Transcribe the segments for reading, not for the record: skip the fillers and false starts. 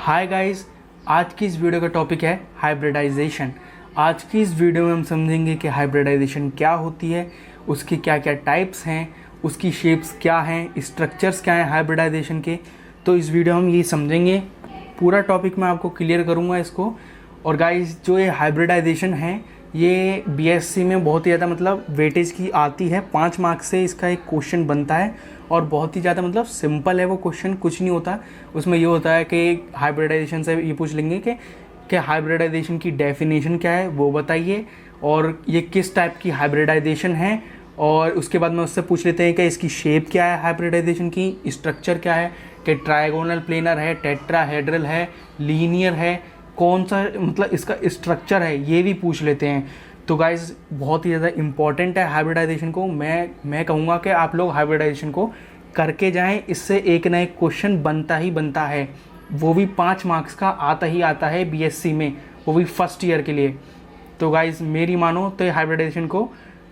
Hi guys, आज की इस वीडियो का टॉपिक है हाइब्रिडाइजेशन। आज की इस वीडियो में हम समझेंगे कि हाइब्रिडाइजेशन क्या होती है, उसके क्या क्या टाइप्स हैं, उसकी शेप्स क्या हैं, स्ट्रक्चर्स क्या हैं हाइब्रिडाइजेशन के। तो इस वीडियो में हम ये समझेंगे, पूरा टॉपिक मैं आपको क्लियर करूँगा इसको। और गाइस, जो ये हाइब्रिडाइजेशन है ये बीएससी में बहुत ही ज़्यादा मतलब वेटेज की आती है। 5 मार्क्स से इसका एक क्वेश्चन बनता है और बहुत ही ज़्यादा मतलब सिंपल है वो क्वेश्चन, कुछ नहीं होता उसमें। ये होता है कि हाइब्रिडाइजेशन से ये पूछ लेंगे कि हाइब्रिडाइजेशन की डेफिनेशन क्या है वो बताइए, और ये किस टाइप की हाइब्रिडाइजेशन है। और उसके बाद में उससे पूछ लेते हैं कि इसकी शेप क्या है हाइब्रिडाइजेशन की, स्ट्रक्चर क्या है, कि ट्रायगोनल प्लेनर है, टेट्राहेड्रल है, लीनियर है, कौन सा मतलब इसका स्ट्रक्चर है, ये भी पूछ लेते हैं। तो गाइज़ बहुत ही ज़्यादा इम्पॉर्टेंट है हाइब्रिडाइजेशन को। मैं कहूँगा कि आप लोग हाइब्रिडाइजेशन को करके जाएं, इससे एक ना एक क्वेश्चन बनता ही बनता है, वो भी 5 मार्क्स का आता ही आता है बीएससी में, वो भी फर्स्ट ईयर के लिए। तो गाइज़ मेरी मानो तो हाइब्रिडाइजेशन को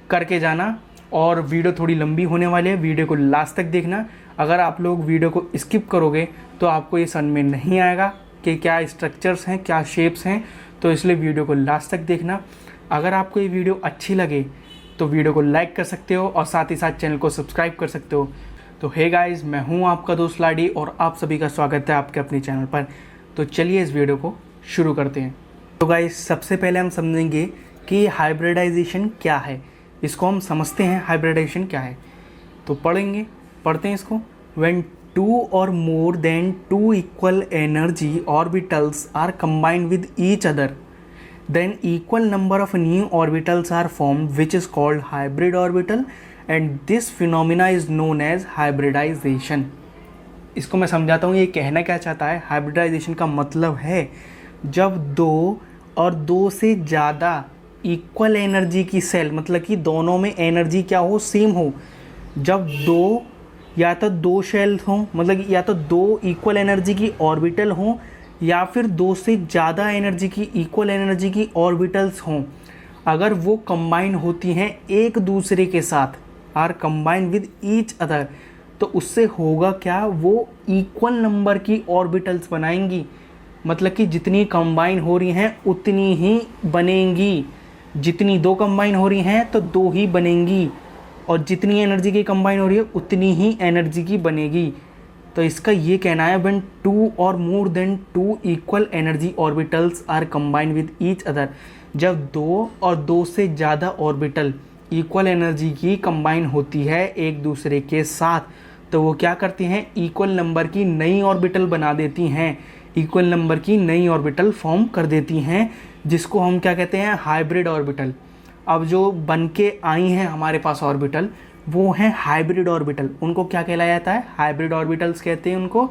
करके जाना। और वीडियो थोड़ी लंबी होने वाली है, वीडियो को लास्ट तक देखना। अगर आप लोग वीडियो को स्किप करोगे तो आपको ये समझ में नहीं आएगा कि क्या स्ट्रक्चर्स हैं, क्या शेप्स हैं। तो इसलिए वीडियो को लास्ट तक देखना। अगर आपको ये वीडियो अच्छी लगे तो वीडियो को लाइक कर सकते हो और साथ ही साथ चैनल को सब्सक्राइब कर सकते हो। तो हे गाइस, मैं हूँ आपका दोस्त लाडी और आप सभी का स्वागत है आपके अपने चैनल पर। तो चलिए इस वीडियो को शुरू करते हैं। तो गाइस, सबसे पहले हम समझेंगे कि हाइब्रिडाइजेशन क्या है। इसको हम समझते हैं हाइब्रिडाइजेशन क्या है। तो पढ़ते हैं इसको। When 2 or more than 2 equal energy orbitals are combined with each other, then equal number of new orbitals are formed, which is called hybrid orbital, and this phenomena is known as hybridization. इसको मैं समझाता हूँ ये कहना क्या चाहता है। Hybridisation का मतलब है जब 2 और 2 से ज़्यादा इक्वल एनर्जी की सेल, मतलब कि दोनों में एनर्जी क्या हो, सेम हो। जब या तो 2 शेल हों, मतलब या तो 2 इक्वल एनर्जी की ऑर्बिटल हों, या फिर 2 से ज़्यादा एनर्जी की इक्वल एनर्जी की ऑर्बिटल्स हों, अगर वो कंबाइन होती हैं एक दूसरे के साथ, are combine with each other, तो उससे होगा क्या, वो इक्वल नंबर की ऑर्बिटल्स बनाएंगी। मतलब कि जितनी कंबाइन हो रही हैं उतनी ही बनेंगी। जितनी 2 कंबाइन हो रही हैं तो 2 ही बनेंगी, और जितनी एनर्जी की कंबाइन हो रही है उतनी ही एनर्जी की बनेगी। तो इसका ये कहना है when 2 or more than 2 equal energy orbitals are combined with each other, जब 2 और 2 से ज़्यादा ऑर्बिटल इक्वल एनर्जी की कंबाइन होती है एक दूसरे के साथ, तो वो क्या करती हैं, इक्वल नंबर की नई ऑर्बिटल बना देती हैं, इक्वल नंबर की नई ऑर्बिटल फॉर्म कर देती हैं, जिसको हम क्या कहते हैं, हाइब्रिड ऑर्बिटल। अब जो बन के आई हैं हमारे पास ऑर्बिटल, वो हैं हाइब्रिड ऑर्बिटल। उनको क्या कहलाया जाता है, हाइब्रिड ऑर्बिटल्स कहते हैं उनको।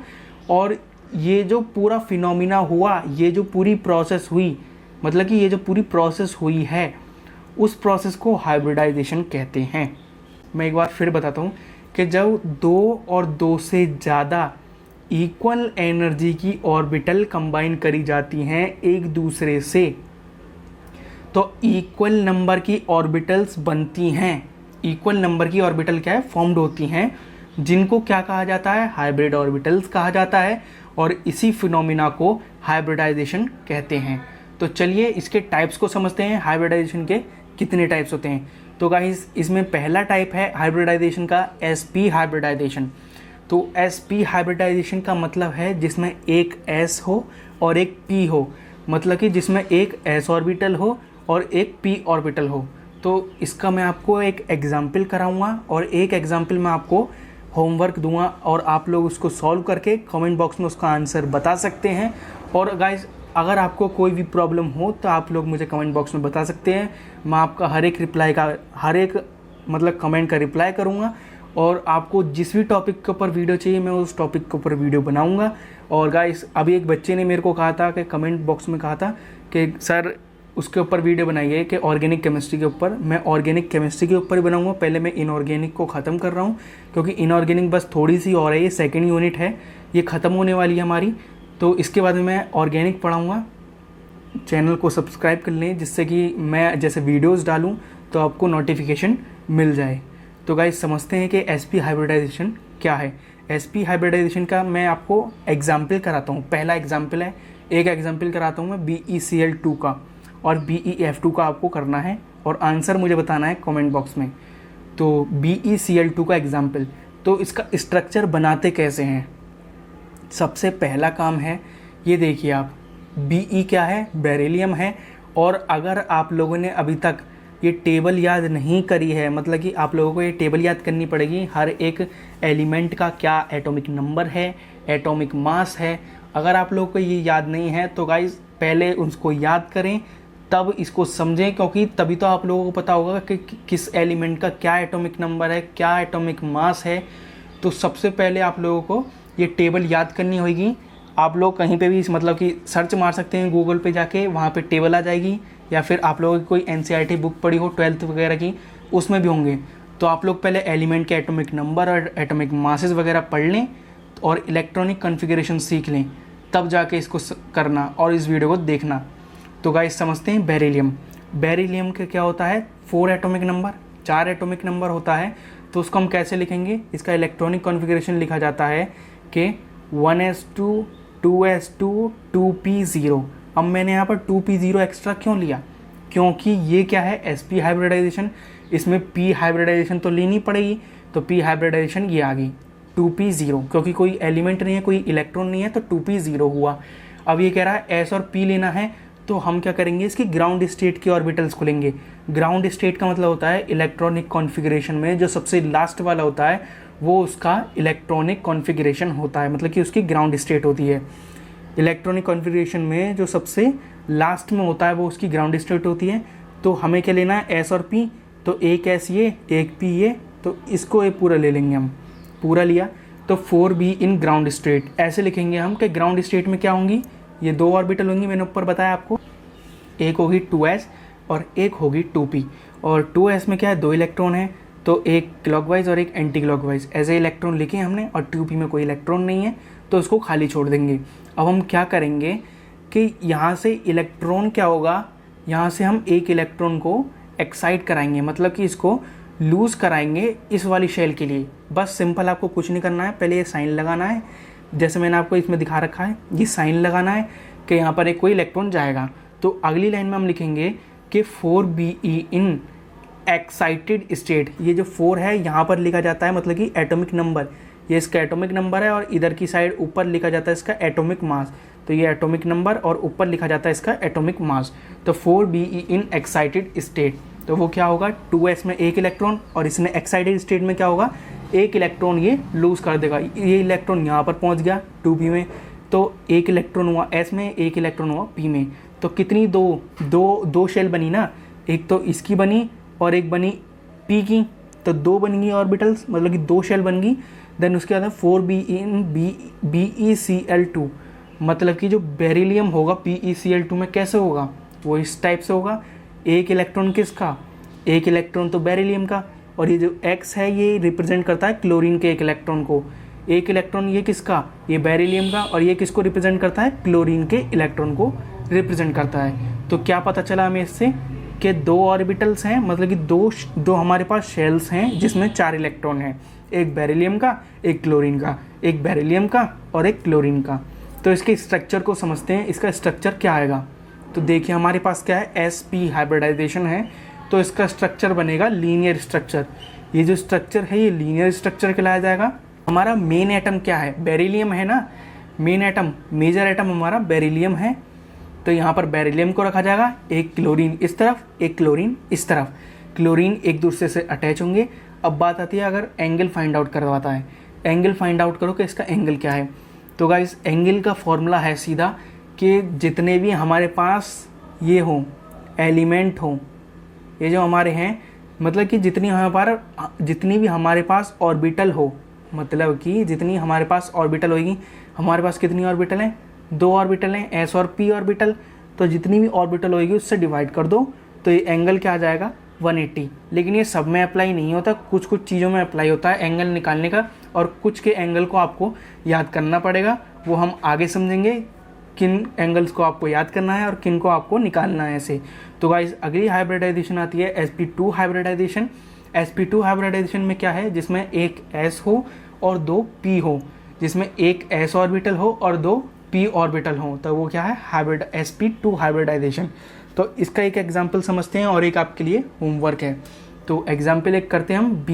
और ये जो पूरा फिनोमिना हुआ, ये जो पूरी प्रोसेस हुई, मतलब कि ये जो पूरी प्रोसेस हुई है, उस प्रोसेस को हाइब्रिडाइजेशन कहते हैं। मैं एक बार फिर बताता हूँ कि जब 2 और 2 से ज़्यादा इक्वल एनर्जी की ऑर्बिटल कंबाइन करी जाती हैं एक दूसरे से, तो इक्वल नंबर की ऑर्बिटल्स बनती हैं। इक्वल नंबर की ऑर्बिटल क्या है, फॉर्म्ड होती हैं, जिनको क्या कहा जाता है, हाइब्रिड ऑर्बिटल्स कहा जाता है। और इसी फिनोमिना को हाइब्रिडाइजेशन कहते हैं। तो चलिए इसके टाइप्स को समझते हैं, हाइब्रिडाइजेशन के कितने टाइप्स होते हैं। तो गाइस, इसमें पहला टाइप है हाइब्रिडाइजेशन का sp हाइब्रिडाइजेशन। तो sp हाइब्रिडाइजेशन का मतलब है जिसमें एक s हो और एक p हो, मतलब कि जिसमें एक s ऑर्बिटल हो और एक p ऑर्बिटल हो। तो इसका मैं आपको एक एग्जाम्पल कराऊंगा और एक एग्जाम्पल मैं आपको होमवर्क दूंगा, और आप लोग उसको सॉल्व करके कमेंट बॉक्स में उसका आंसर बता सकते हैं। और गाइस, अगर आपको कोई भी प्रॉब्लम हो तो आप लोग मुझे कमेंट बॉक्स में बता सकते हैं। मैं आपका हर एक मतलब कमेंट का रिप्लाई करूँगा, और आपको जिस भी टॉपिक के ऊपर वीडियो चाहिए मैं उस टॉपिक के ऊपर वीडियो बनाऊँगा। और गाइस, अभी एक बच्चे ने मेरे को कहा था कि कमेंट बॉक्स में कहा था कि सर उसके ऊपर वीडियो बनाइए कि ऑर्गेनिक केमिस्ट्री के ऊपर। मैं ऑर्गेनिक केमिस्ट्री के ऊपर ही बनाऊंगा। पहले मैं इनऑर्गेनिक को ख़त्म कर रहा हूं, क्योंकि इनऑर्गेनिक बस थोड़ी सी और है, ये सेकंड यूनिट है, ये ख़त्म होने वाली है हमारी। तो इसके बाद में मैं ऑर्गेनिक पढ़ाऊँगा। चैनल को सब्सक्राइब कर लें, जिससे कि मैं जैसे वीडियोज़ डालूँ तो आपको नोटिफिकेशन मिल जाए। तो गाइस, समझते हैं कि sp हाइब्रिडाइजेशन क्या है। sp हाइब्रिडाइजेशन का मैं आपको एग्जाम्पल कराता हूँ। पहला एग्जाम्पल है, एक एग्जाम्पल कराता हूँ मैं BeCl2 का, और BeF2 का आपको करना है और आंसर मुझे बताना है कमेंट बॉक्स में। तो BeCl2 का एग्जाम्पल, तो इसका स्ट्रक्चर बनाते कैसे हैं। सबसे पहला काम है, ये देखिए आप, Be क्या है, बेरिलियम है। और अगर आप लोगों ने अभी तक ये टेबल याद नहीं करी है, मतलब कि आप लोगों को ये टेबल याद करनी पड़ेगी, हर एक एलिमेंट का क्या एटॉमिक नंबर है, एटॉमिक मास है। अगर आप लोगों को ये याद नहीं है तो गाइस पहले उसको याद करें, तब इसको समझें, क्योंकि तभी तो आप लोगों को पता होगा कि किस एलिमेंट का क्या एटॉमिक नंबर है, क्या एटॉमिक मास है। तो सबसे पहले आप लोगों को ये टेबल याद करनी होगी। आप लोग कहीं पे भी मतलब कि सर्च मार सकते हैं गूगल पे जाके, वहाँ पे टेबल आ जाएगी, या फिर आप लोगों की कोई NCERT बुक पढ़ी हो 12th वगैरह की, उसमें भी होंगे। तो आप लोग पहले एलिमेंट के एटॉमिक नंबर और एटॉमिक मासेस वगैरह पढ़ लें और इलेक्ट्रॉनिक कॉन्फ़िगरेशन सीख लें, तब जाके इसको करना और इस वीडियो को देखना। तो गाइस समझते हैं बेरिलियम। बेरिलियम का क्या होता है, 4 एटॉमिक नंबर, 4 एटॉमिक नंबर होता है। तो उसको हम कैसे लिखेंगे, इसका इलेक्ट्रॉनिक कॉन्फ़िगरेशन लिखा जाता है कि 1s2 2s2 2p0। अब मैंने यहाँ पर 2p0 एक्स्ट्रा क्यों लिया, क्योंकि ये क्या है, sp हाइब्रिडाइजेशन, इसमें p हाइब्रिडाइजेशन तो लेनी पड़ेगी। तो p हाइब्रिडाइजेशन ये आ गई 2p0, क्योंकि कोई एलिमेंट नहीं है, कोई इलेक्ट्रॉन नहीं है, तो 2p0 हुआ। अब ये कह रहा है s और p लेना है, तो हम क्या करेंगे, इसकी ग्राउंड स्टेट की ऑर्बिटल्स खोलेंगे। ग्राउंड स्टेट का मतलब होता है इलेक्ट्रॉनिक कॉन्फ़िगरेशन में जो सबसे लास्ट वाला होता है वो उसका इलेक्ट्रॉनिक कॉन्फ़िगरेशन होता है, मतलब कि उसकी ग्राउंड स्टेट होती है। इलेक्ट्रॉनिक कॉन्फ़िगरेशन में जो सबसे लास्ट में होता है वो उसकी ग्राउंड स्टेट होती है। तो हमें क्या लेना है, S और P, तो एक S ये, एक P ये, तो इसको ये पूरा ले लेंगे हम, पूरा लिया। तो 4b इन ग्राउंड स्टेट ऐसे लिखेंगे हम कि ग्राउंड स्टेट में क्या होंगी, ये 2 ऑर्बिटल होंगी, मैंने ऊपर बताया आपको, एक होगी 2s और एक होगी 2p। और 2s में क्या है, 2 इलेक्ट्रॉन है, तो एक क्लॉकवाइज और एक एंटी क्लॉकवाइज ऐसे इलेक्ट्रॉन लिखे हमने, और 2p में कोई इलेक्ट्रॉन नहीं है तो उसको खाली छोड़ देंगे। अब हम क्या करेंगे कि यहाँ से इलेक्ट्रॉन क्या होगा, यहाँ से हम एक इलेक्ट्रॉन को एक्साइट कराएंगे, मतलब कि इसको लूज़ कराएंगे इस वाली शेल के लिए। बस सिंपल, आपको कुछ नहीं करना है, पहले ये साइन लगाना है, जैसे मैंने आपको इसमें दिखा रखा है, ये साइन लगाना है कि यहाँ पर एक कोई इलेक्ट्रॉन जाएगा। तो अगली लाइन में हम लिखेंगे कि 4be इन एक्साइटेड स्टेट। ये जो 4 है यहाँ पर लिखा जाता है, मतलब कि एटॉमिक नंबर, ये इसका एटॉमिक नंबर है, और इधर की साइड ऊपर लिखा जाता है इसका एटॉमिक मास। तो ये एटॉमिक नंबर और ऊपर लिखा जाता है इसका एटॉमिक मास। तो 4be इन एक्साइटेड स्टेट, तो वो क्या होगा, 2s में एक इलेक्ट्रॉन, और इसने एक्साइटेड स्टेट में क्या होगा, एक इलेक्ट्रॉन ये लूज़ कर देगा। ये इलेक्ट्रॉन यहाँ पर पहुँच गया 2p में, तो एक इलेक्ट्रॉन हुआ s में, एक इलेक्ट्रॉन हुआ p में। तो कितनी दो शेल बनी ना, एक तो इसकी बनी और एक बनी p की, तो 2 बन गई ऑर्बिटल्स, मतलब कि 2 शेल बन गई। देन उसके बाद 4be इन BeCl2, मतलब कि जो बेरिलियम होगा BeCl2 में कैसे होगा, वो इस टाइप से होगा। एक इलेक्ट्रॉन किसका, एक इलेक्ट्रॉन तो बेरिलियम का, और ये जो X है ये रिप्रेजेंट करता है क्लोरीन के एक इलेक्ट्रॉन को। एक इलेक्ट्रॉन ये किसका, ये बेरिलियम का, और ये किसको रिप्रेजेंट करता है, क्लोरीन के इलेक्ट्रॉन को रिप्रेजेंट करता है। तो क्या पता चला हमें इससे कि 2 ऑर्बिटल्स हैं, मतलब कि दो हमारे पास शेल्स हैं जिसमें 4 इलेक्ट्रॉन हैं, एक बेरिलियम का, एक क्लोरीन का, एक बेरिलियम का और एक क्लोरीन का। तो इसके स्ट्रक्चर को समझते हैं, इसका स्ट्रक्चर क्या आएगा। तो देखिए हमारे पास क्या है, sp हाइब्रिडाइजेशन है, तो इसका स्ट्रक्चर बनेगा लीनियर स्ट्रक्चर। ये जो स्ट्रक्चर है ये लीनियर स्ट्रक्चर कहलाया जाएगा। हमारा मेन एटम क्या है, बेरिलियम है ना, मेन एटम, मेजर एटम हमारा बेरिलियम है। तो यहाँ पर बेरिलियम को रखा जाएगा, एक क्लोरीन इस तरफ, एक क्लोरीन इस तरफ, क्लोरीन एक दूसरे से अटैच होंगे। अब बात आती है अगर एंगल फाइंड आउट करवाता है, एंगल फाइंड आउट करो कि इसका एंगल क्या है। तो गाइस एंगल का फॉर्मूला है सीधा कि जितने भी हमारे पास ये हों एलिमेंट हों, ये जो हमारे हैं, मतलब कि जितनी भी हमारे पास ऑर्बिटल हो, मतलब कि जितनी हमारे पास ऑर्बिटल होगी, हमारे पास कितनी ऑर्बिटल हैं, 2 ऑर्बिटल हैं, s और p ऑर्बिटल। तो जितनी भी ऑर्बिटल होगी उससे डिवाइड कर दो, तो ये एंगल क्या आ जाएगा, 180। लेकिन ये सब में अप्लाई नहीं होता, कुछ कुछ चीज़ों में अप्लाई होता है एंगल निकालने का, और कुछ के एंगल को आपको याद करना पड़ेगा, वो हम आगे समझेंगे किन एंगल्स को आपको याद करना है और किन को आपको निकालना है ऐसे। तो गाइस अगली हाइब्रिडाइजेशन आती है sp2 हाइब्रिडाइजेशन। sp2 हाइब्रिडाइजेशन में क्या है, जिसमें एक s हो और 2 p हो, जिसमें एक s ऑर्बिटल हो और 2 p ऑर्बिटल हो, तो वो क्या है हाइब्रिड sp2 हाइब्रिडाइजेशन। तो इसका एक एग्जांपल समझते हैं और एक आपके लिए होमवर्क है। तो एग्जांपल एक करते हैं हम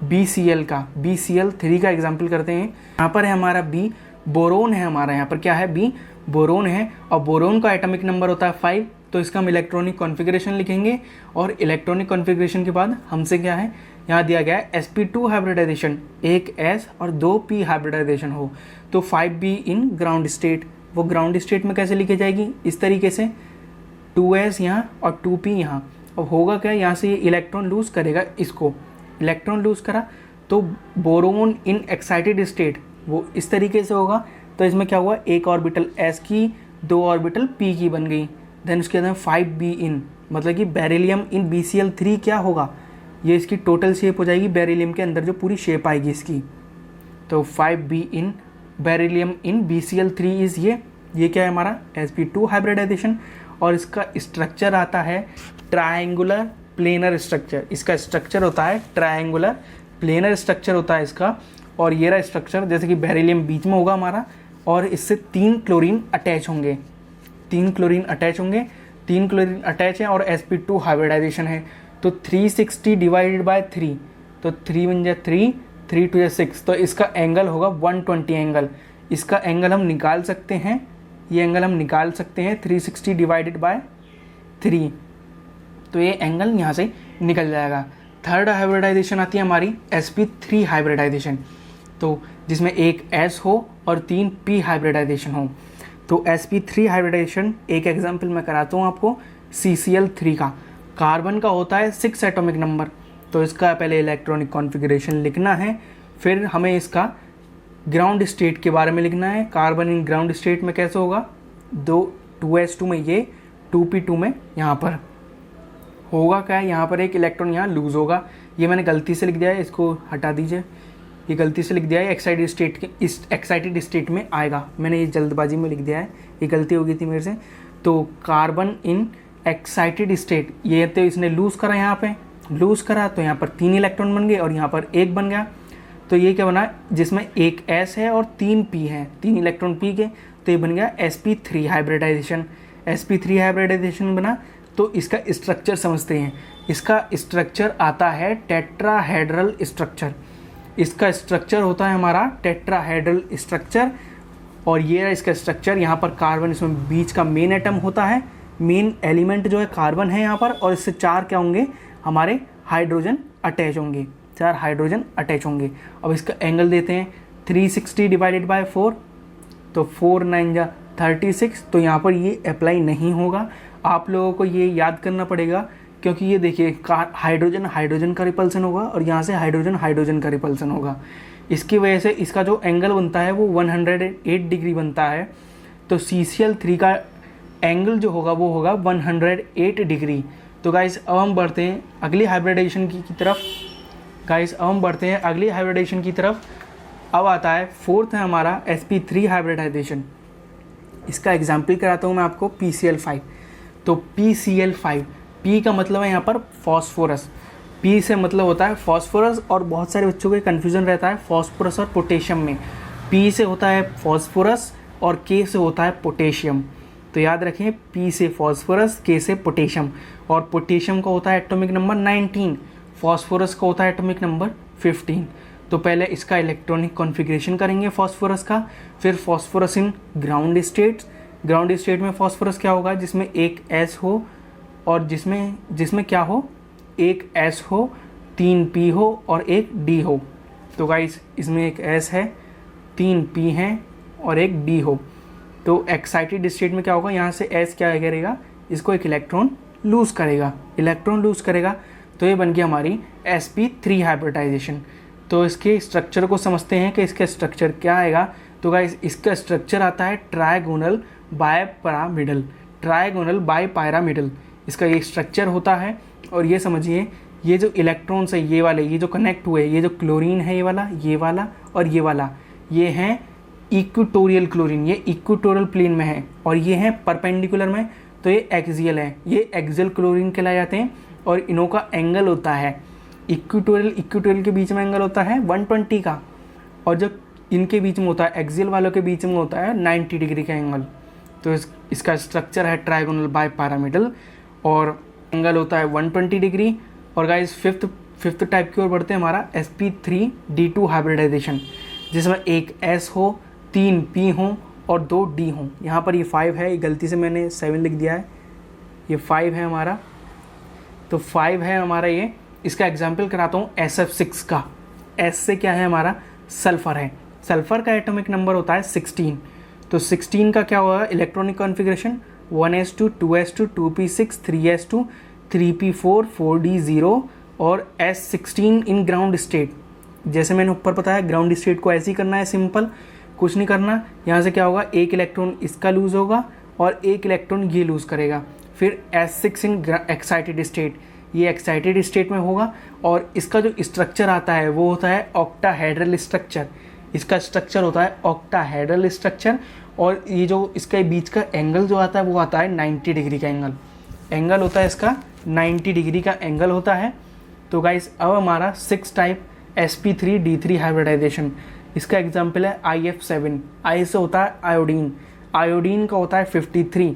BCl का, BCl3 का एग्जांपल करते हैं। यहाँ पर है हमारा B, बोरोन है हमारा, यहाँ पर क्या है B बोरोन है, और बोरोन का एटॉमिक नंबर होता है 5। तो इसका हम इलेक्ट्रॉनिक कॉन्फ़िगरेशन लिखेंगे, और इलेक्ट्रॉनिक कॉन्फ़िगरेशन के बाद हमसे क्या है यहाँ दिया गया है sp2 हाइब्रिडाइजेशन, एक s और 2 p हाइब्रिडाइजेशन हो, तो 5b इन ग्राउंड स्टेट। वो ग्राउंड स्टेट में कैसे लिखी जाएगी, इस तरीके से 2s यहाँ और 2p यहाँ। अब होगा क्या, यहाँ से ये इलेक्ट्रॉन लूज़ करेगा, इसको इलेक्ट्रॉन लूज़ करा तो बोरोन इन एक्साइटेड स्टेट वो इस तरीके से होगा। तो इसमें क्या हुआ, एक ऑर्बिटल s की, 2 ऑर्बिटल p की बन गई। देन उसके बाद 5b इन, मतलब कि बेरिलियम इन BCl3 क्या होगा, ये इसकी टोटल शेप हो जाएगी बेरिलियम के अंदर जो पूरी शेप आएगी इसकी। तो 5b in beryllium in BCl3 is ये क्या है हमारा sp2 हाइब्रिडाइजेशन। और इसका स्ट्रक्चर आता है ट्रायंगुलर प्लेनर स्ट्रक्चर। इसका स्ट्रक्चर होता है ट्रायंगुलर प्लेनर स्ट्रक्चर होता है इसका। और ये रहा स्ट्रक्चर, जैसे कि बेरिलियम बीच में होगा हमारा, और इससे 3 क्लोरीन अटैच होंगे, 3 क्लोरीन अटैच होंगे, 3 क्लोरीन अटैच है और sp2 हाइब्रिडाइजेशन है। तो 360 डिवाइडेड बाय 3, तो 3 बन जाए 3, 3 2 6, तो इसका एंगल होगा 120 एंगल। इसका एंगल हम निकाल सकते हैं, ये एंगल हम निकाल सकते हैं 360 डिवाइडेड बाय 3, तो ये एंगल यहाँ से निकल जाएगा। थर्ड हाइब्रिडाइजेशन आती है हमारी sp3 हाइब्रिडाइजेशन, तो जिसमें एक s हो और 3 p हाइब्रिडाइजेशन हो। तो sp3 हाइब्रिडाइजेशन एक एग्जांपल मैं कराता हूँ आपको CCl3 का। कार्बन का होता है 6 एटॉमिक नंबर, तो इसका पहले इलेक्ट्रॉनिक कॉन्फ़िगरेशन लिखना है, फिर हमें इसका ग्राउंड स्टेट के बारे में लिखना है। कार्बन इन ग्राउंड स्टेट में कैसे होगा, 2s2 में ये, 2p2 में यहाँ पर होगा क्या है, यहाँ पर एक इलेक्ट्रॉन यहाँ लूज़ होगा। ये मैंने गलती से लिख दिया है, इसको हटा दीजिए, ये गलती से लिख दिया है एक्साइटेड स्टेट के, इस एक्साइटेड स्टेट में आएगा, मैंने ये जल्दबाजी में लिख दिया है, ये गलती हो गई थी मेरे से। तो कार्बन इन एक्साइटेड स्टेट, ये तो इसने लूज़ करा, यहाँ पे लूज़ करा तो यहाँ पर 3 इलेक्ट्रॉन बन गए और यहाँ पर 1 बन गया। तो ये क्या बना, जिसमें एक s है और 3 p है, 3 इलेक्ट्रॉन p के, तो ये बन गया sp3 हाइब्रिडाइजेशन। sp3 हाइब्रिडाइजेशन बना। तो इसका स्ट्रक्चर समझते हैं। इसका स्ट्रक्चर आता है टेट्राहेड्रल स्ट्रक्चर। इसका स्ट्रक्चर होता है हमारा टेट्राहेड्रल स्ट्रक्चर, और ये है इसका स्ट्रक्चर। यहाँ पर कार्बन इसमें बीच का मेन एटम होता है, मेन एलिमेंट जो है कार्बन है यहाँ पर, और इससे 4 क्या होंगे हमारे हाइड्रोजन अटैच होंगे, 4 हाइड्रोजन अटैच होंगे। अब इसका एंगल देते हैं 360 डिवाइडेड बाय 4, तो 4 9 जा 36, तो यहाँ पर ये अप्लाई नहीं होगा। आप लोगों को ये याद करना पड़ेगा, क्योंकि ये देखिए हाइड्रोजन हाइड्रोजन का रिपल्सन होगा और यहाँ से हाइड्रोजन हाइड्रोजन का रिपल्सन होगा। इसकी वजह से इसका जो एंगल बनता है वो 108 डिग्री बनता है। तो CCl3 का एंगल जो होगा वो होगा 108 डिग्री। तो गाइस अब हम बढ़ते हैं अगली हाइब्रिडाइजेशन की तरफ। अब आता है फोर्थ है हमारा sp3 हाइब्रिडाइजेशन। इसका एग्जाम्पल कराता हूँ मैं आपको PCl5। तो PCl5, P का मतलब है यहाँ पर फॉस्फोरस, P से मतलब होता है फॉस्फोरस, और बहुत सारे बच्चों को कन्फ्यूज़न रहता है फॉस्फोरस और पोटेशियम में। P से होता है फॉस्फोरस और K से होता है पोटेशियम। तो याद रखें, P से फॉस्फोरस, K से पोटेशियम, और पोटेशियम का होता है एटॉमिक नंबर 19, फॉस्फोरस का होता है एटॉमिक नंबर 15। तो पहले इसका इलेक्ट्रॉनिक कॉन्फ़िगरेशन करेंगे फॉस्फोरस का, फिर फॉस्फोरस इन ग्राउंड स्टेट में फॉस्फोरस क्या होगा, जिसमें एक S हो और जिसमें क्या हो, एक S हो, 3 P हो और एक D हो। तो गाइस इसमें एक S है, 3 P हैं और एक D हो। तो एक्साइटेड स्टेट में क्या होगा, यहाँ से S क्या करेगा, इसको एक इलेक्ट्रॉन लूज़ करेगा, तो ये बन गई हमारी sp3 हाइब्रिडाइजेशन। तो इसके स्ट्रक्चर को समझते हैं कि इसका स्ट्रक्चर क्या आएगा। तो गाइस इसका स्ट्रक्चर आता है ट्राइगोनल बाइपैरामिडल, इसका ये स्ट्रक्चर होता है। और ये समझिए, ये जो इलेक्ट्रॉन्स है ये वाले, ये जो कनेक्ट हुए, ये जो क्लोरीन है ये वाला और ये वाला, ये हैं इक्वेटोरियल क्लोरीन, ये इक्वेटोरियल प्लेन में है, और ये हैं परपेंडिकुलर में, तो ये एक्सियल है, ये एक्सियल क्लोरीन कहलाए जाते हैं। और इनों का एंगल होता है इक्वेटोरियल के बीच में एंगल होता है 120 का, और जो इनके बीच में होता है, एक्सियल वालों के बीच में होता है 90 डिग्री का एंगल। तो इसका स्ट्रक्चर है ट्राइगोनल बाय पैरामिडल और एंगल होता है 120 डिग्री। और गाइस फिफ्थ टाइप की ओर बढ़ते हैं, हमारा sp3d2 हाइब्रिडाइजेशन, जिसमें एक s हो, 3 p हो और 2 d हो। यहाँ पर ये 5 है, ये गलती से मैंने 7 लिख दिया है, ये 5 है हमारा। तो 5 है हमारा ये। इसका एग्जाम्पल कराता हूँ SF6 का। S से क्या है हमारा, सल्फ़र है। सल्फ़र का एटॉमिक नंबर होता है 16। तो 16 का क्या हुआ electronic configuration, 1s2 2s2 2p6 3s2 3p4 4d0 और S16 इन ग्राउंड स्टेट। जैसे मैंने ऊपर बताया, ग्राउंड स्टेट को ऐसे ही करना है, सिंपल, कुछ नहीं करना। यहाँ से क्या होगा, एक इलेक्ट्रॉन इसका लूज़ होगा और एक इलेक्ट्रॉन ये लूज़ करेगा। फिर S6 इन एक्साइटेड स्टेट, ये एक्साइटेड स्टेट में होगा और इसका जो स्ट्रक्चर आता है वो होता है ऑक्टाहेड्रल स्ट्रक्चर। इसका स्ट्रक्चर होता है ऑक्टाहेड्रल स्ट्रक्चर और ये जो इसके बीच का एंगल जो आता है वो आता है 90 डिग्री का एंगल होता है इसका 90 डिग्री का एंगल होता है। तो गाइस अब हमारा 6 टाइप sp3d3 हाइब्रिडाइजेशन, इसका एग्जांपल है IF7। आई से होता है आयोडीन, आयोडीन का होता है 53।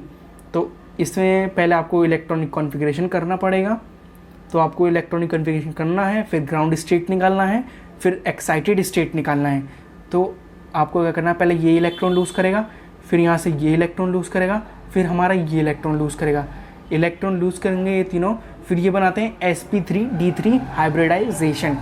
तो इसमें पहले आपको इलेक्ट्रॉनिक कॉन्फ़िगरेशन करना पड़ेगा। तो आपको इलेक्ट्रॉनिक कॉन्फ़िगरेशन करना है, फिर ग्राउंड स्टेट निकालना है, फिर एक्साइटेड स्टेट निकालना है। तो आपको क्या करना है, पहले ये इलेक्ट्रॉन लूज़ करेगा, फिर यहाँ से ये इलेक्ट्रॉन लूज़ करेगा, फिर हमारा ये इलेक्ट्रॉन लूज़ करेगा। इलेक्ट्रॉन लूज़ करेंगे ये तीनों, फिर ये बनाते हैं sp3d3 हाइब्रिडाइजेशन,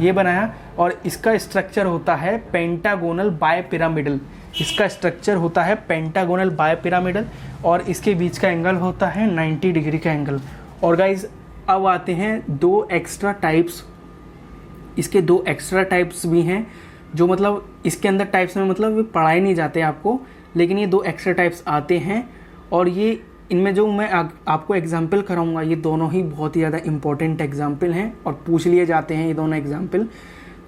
ये बनाया। और इसका स्ट्रक्चर होता है पेंटागोनल बायपिरामिडल। इसका स्ट्रक्चर होता है पेंटागोनल बायपिरामिडल और इसके बीच का एंगल होता है 90 डिग्री का एंगल। और गाइज अब आते हैं 2 एक्स्ट्रा टाइप्स। इसके 2 एक्स्ट्रा टाइप्स भी हैं, जो मतलब इसके अंदर टाइप्स में मतलब पढ़ाए नहीं जाते आपको, लेकिन ये 2 एक्स्ट्रा टाइप्स आते हैं। और ये इनमें जो मैं आपको एग्जाम्पल कराऊंगा, ये दोनों ही बहुत ही ज़्यादा इंपॉर्टेंट एग्जाम्पल हैं और पूछ लिए जाते हैं ये दोनों एग्जाम्पल।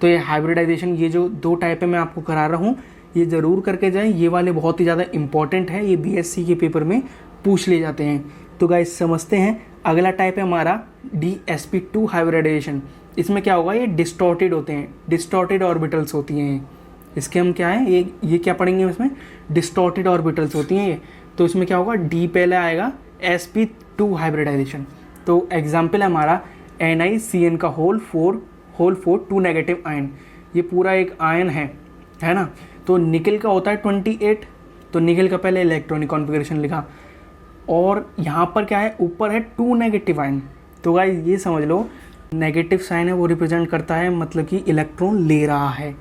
तो ये हाइब्रिडाइजेशन, ये जो 2 टाइप है मैं आपको करा रहा हूँ, ये ज़रूर करके जाएं। ये वाले बहुत ही ज़्यादा इंपॉर्टेंट है, ये BSc के पेपर में पूछ लिए जाते हैं। तो गाइस समझते हैं। अगला टाइप है हमारा DsP2 हाइब्रिडाइजेशन। इसमें क्या होगा, ये डिस्टॉर्टेड होते हैं, डिस्टॉर्टेड ऑर्बिटल्स होती हैं। इसके हम क्या है, ये क्या पढ़ेंगे इसमें, डिस्टॉर्टेड ऑर्बिटल्स होती हैं ये। तो इसमें क्या होगा, D पहले आएगा, sp2 हाइब्रिडाइजेशन। तो एग्जाम्पल है हमारा NiCN का होल 4 2 नेगेटिव आयन। ये पूरा एक आयन है ना। तो निकल का होता है 28। तो निकल का पहले इलेक्ट्रॉनिक कॉन्फ़िगरेशन लिखा और यहाँ पर क्या है, ऊपर है 2 नेगेटिव आयन। तो गाइस ये समझ लो, नेगेटिव साइन है वो रिप्रेजेंट करता है मतलब कि इलेक्ट्रॉन ले रहा है,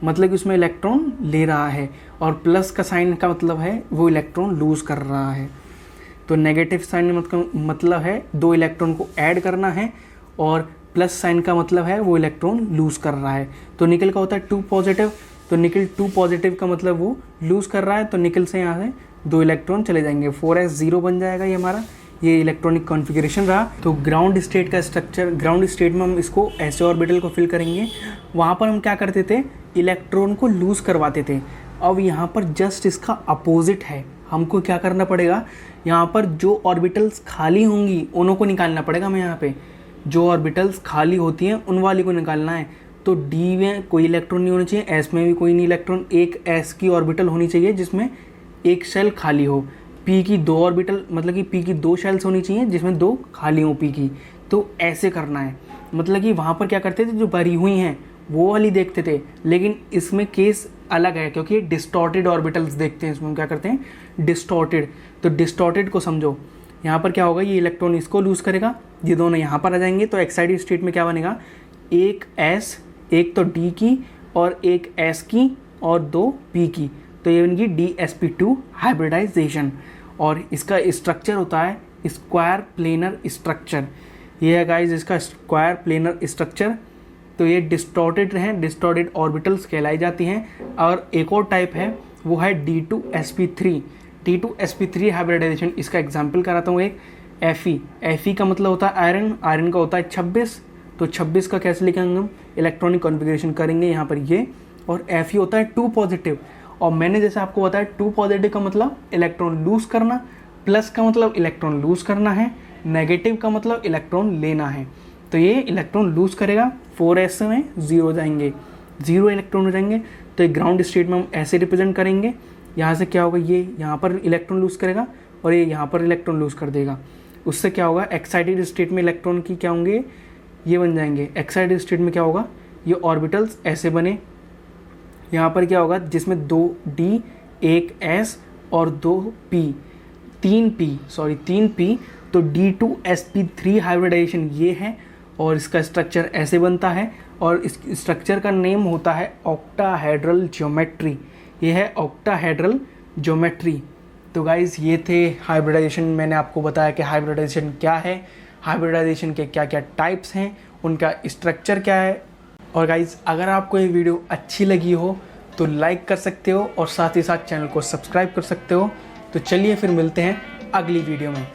मतलब कि उसमें इलेक्ट्रॉन ले रहा है। और प्लस का साइन का मतलब है वो इलेक्ट्रॉन लूज़ कर रहा है। तो नेगेटिव साइन मतलब है 2 इलेक्ट्रॉन को ऐड करना है और प्लस साइन का मतलब है वो इलेक्ट्रॉन लूज़ कर रहा है। तो निकल का होता है 2 पॉजिटिव। तो निकल 2 पॉजिटिव का मतलब वो लूज़ कर रहा है। तो निकल से यहाँ से 2 इलेक्ट्रॉन चले जाएंगे, 4s0 बन जाएगा ये हमारा। ये इलेक्ट्रॉनिक कॉन्फ़िगरेशन रहा। तो ग्राउंड स्टेट का स्ट्रक्चर, ग्राउंड स्टेट में हम इसको ऐसे ऑर्बिटल को फिल करेंगे। वहाँ पर हम क्या करते थे, इलेक्ट्रॉन को लूज़ करवाते थे। अब यहाँ पर जस्ट इसका अपोजिट है। हमको क्या करना पड़ेगा, यहाँ पर जो ऑर्बिटल्स खाली होंगी उन्हों को निकालना पड़ेगा। हमें यहाँ पे जो ऑर्बिटल्स खाली होती हैं उन वाली को निकालना है। तो D में कोई इलेक्ट्रॉन नहीं होना चाहिए, S में भी कोई नहीं इलेक्ट्रॉन, एक S की ऑर्बिटल होनी चाहिए जिसमें एक शेल खाली हो। P की 2 ऑर्बिटल, मतलब कि P की 2 शेल्स होनी चाहिए जिसमें 2 खाली हो P की। तो ऐसे करना है, मतलब कि वहाँ पर क्या करते थे, जो भरी हुई हैं वो वाली देखते थे। लेकिन इसमें केस अलग है क्योंकि ये डिस्टॉर्टेड ऑर्बिटल्स देखते हैं। इसमें हम क्या करते हैं, डिस्टॉर्टेड। तो डिस्टॉर्टेड को समझो, यहाँ पर क्या होगा, ये इलेक्ट्रॉन इसको लूज़ करेगा, ये दोनों यहाँ पर आ जाएंगे। तो एक्साइटेड स्टेट में क्या बनेगा, एक S, एक तो D की और एक S की और 2 P की। तो ये बनेगी DsP2 हाइब्रिडाइजेशन। और इसका स्ट्रक्चर होता है स्क्वायर प्लेनर स्ट्रक्चर। ये है गाइज इसका स्क्वायर प्लेनर स्ट्रक्चर। तो ये डिस्टॉर्टेड हैं, डिस्टॉर्टेड ऑर्बिटल्स कहलाई जाती हैं। और एक और टाइप है वो है D2sp3। D2sp3 हाइब्रिडाइजेशन, इसका एग्जाम्पल कराता हूँ एक, Fe का मतलब होता है आयरन, आयरन का होता है 26। तो 26 का कैसे लिखेंगे हम, इलेक्ट्रॉनिक कॉन्फ़िगरेशन करेंगे यहाँ पर ये। और Fe होता है 2 पॉजिटिव। और मैंने जैसे आपको बताया 2 पॉजिटिव का मतलब इलेक्ट्रॉन लूज़ करना, प्लस का मतलब इलेक्ट्रॉन लूज़ करना है, नेगेटिव का मतलब इलेक्ट्रॉन लेना है। तो ये इलेक्ट्रॉन लूज़ करेगा, 4s में 0 हो जाएंगे, 0 इलेक्ट्रॉन हो जाएंगे। तो एक ग्राउंड स्टेट में हम ऐसे रिप्रेजेंट करेंगे, यहाँ से क्या होगा, ये यहाँ पर इलेक्ट्रॉन लूज़ करेगा और ये यहाँ पर इलेक्ट्रॉन लूज़ कर देगा। उससे क्या होगा, एक्साइटेड स्टेट में इलेक्ट्रॉन की क्या होंगे, ये बन जाएंगे। एक्साइटेड स्टेट में क्या होगा, ये ऑर्बिटल्स ऐसे बने, यहाँ पर क्या होगा जिसमें 2 D 1 S और 2 P 3 P, तो D2sp3 हाइब्रिडाइजेशन ये है और इसका स्ट्रक्चर ऐसे बनता है और इस स्ट्रक्चर का नेम होता है ऑक्टाहेड्रल ज्योमेट्री। ये है ऑक्टाहेड्रल ज्योमेट्री। तो गाइज़ ये थे हाइब्रिडाइजेशन। मैंने आपको बताया कि हाइब्रिडाइजेशन क्या है, हाइब्रिडाइजेशन के क्या क्या टाइप्स हैं, उनका स्ट्रक्चर क्या है। और गाइज़ अगर आपको ये वीडियो अच्छी लगी हो तो लाइक कर सकते हो और साथ ही साथ चैनल को सब्सक्राइब कर सकते हो। तो चलिए फिर मिलते हैं अगली वीडियो में।